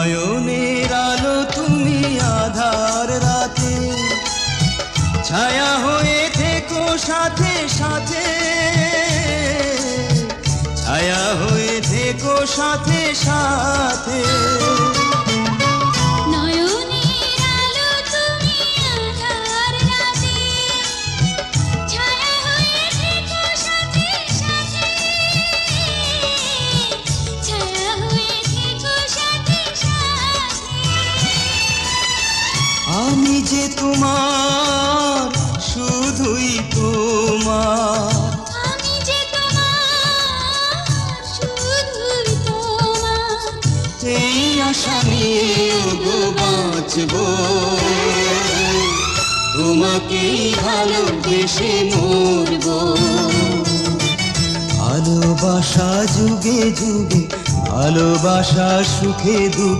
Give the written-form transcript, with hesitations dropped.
নয়নের আলো তুমি আধার রাতে, ছায়া হয়ে থেকো সাথে সাথে, ছায়া হয়ে থেকো সাথে সাথে। আমি যে তোমার, শুধুই তোমার, আমি যে তোমার, শুধুই তোমার, এই আশা নিয়ে বাঁচবো, তোমাকেই ভালোবেসে মরবো। ভালোবাসা যুগে যুগে, ভালোবাসা সুখে দুঃখে।